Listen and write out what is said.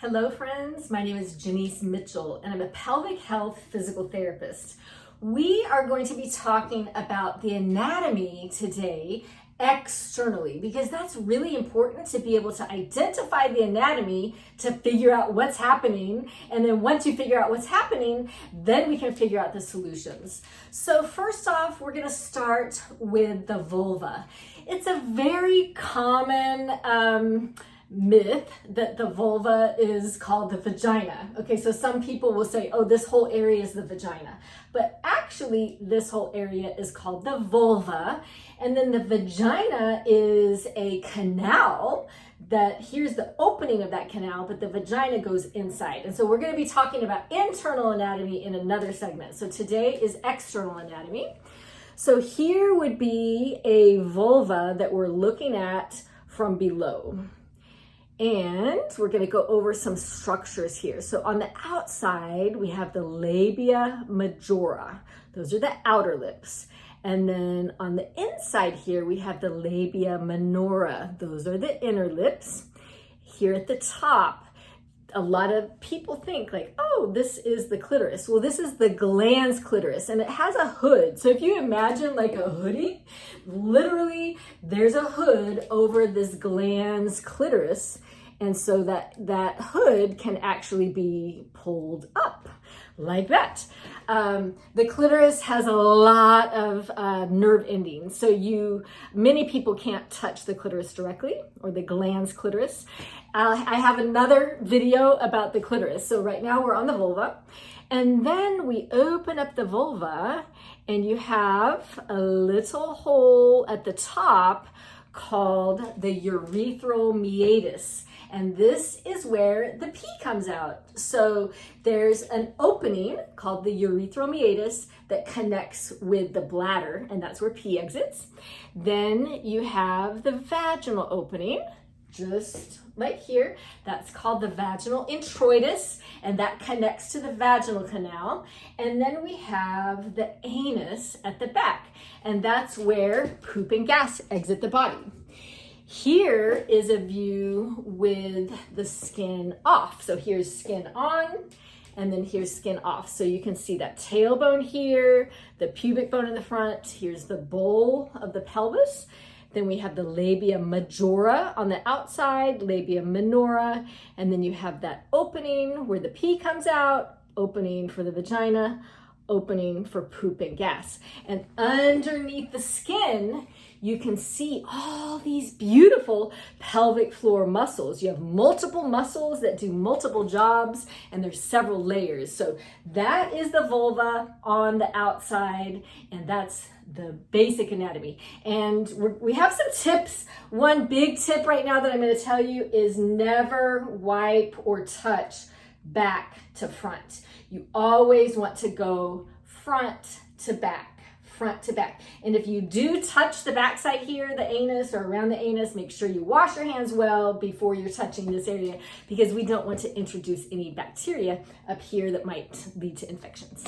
Hello friends, my name is Janice Mitchell and I'm a pelvic health physical therapist. We are going to be talking about the anatomy today externally because that's really important to be able to identify the anatomy to figure out what's happening, and then once you figure out what's happening, then we can figure out the solutions. So first off, we're going to start with the vulva. It's a very common myth that the vulva is called the vagina. Okay, so some people will say, oh, this whole area is the vagina. But actually, this whole area is called the vulva. And then the vagina is a canal that, here's the opening of that canal, but the vagina goes inside. And so we're going to be talking about internal anatomy in another segment. So today is external anatomy. So here would be a vulva that we're looking at from below. And we're going to go over some structures here. So on the outside, we have the labia majora. Those are the outer lips. And then on the inside here, we have the labia minora. Those are the inner lips. Here at the top, a lot of people think like, oh, this is the clitoris. Well, this is the glans clitoris, and it has a hood. So if you imagine like a hoodie, literally there's a hood over this glans clitoris. And so that hood can actually be pulled up like that. The clitoris has a lot of nerve endings. So many people can't touch the clitoris directly, or the glans clitoris. I have another video about the clitoris. So right now we're on the vulva. And then we open up the vulva and you have a little hole at the top called the urethral meatus. And this is where the pee comes out. So there's an opening called the urethral meatus that connects with the bladder, and that's where pee exits. Then you have the vaginal opening, just like here. That's called the vaginal introitus, and that connects to the vaginal canal. And then we have the anus at the back, and that's where poop and gas exit the body. Here is a view with the skin off. So here's skin on, and then here's skin off. So you can see that tailbone here, the pubic bone in the front. Here's the bowl of the pelvis. Then we have the labia majora on the outside, labia minora, and then you have that opening where the pee comes out, opening for the vagina, opening for poop and gas. And underneath the skin, you can see all these beautiful pelvic floor muscles. You have multiple muscles that do multiple jobs, and there's several layers. So that is the vulva on the outside, and that's the basic anatomy. And we have some tips. One big tip right now that I'm going to tell you is never wipe or touch back to front. You always want to go front to back, front to back. And if you do touch the backside here, the anus or around the anus, make sure you wash your hands well before you're touching this area, because we don't want to introduce any bacteria up here that might lead to infections.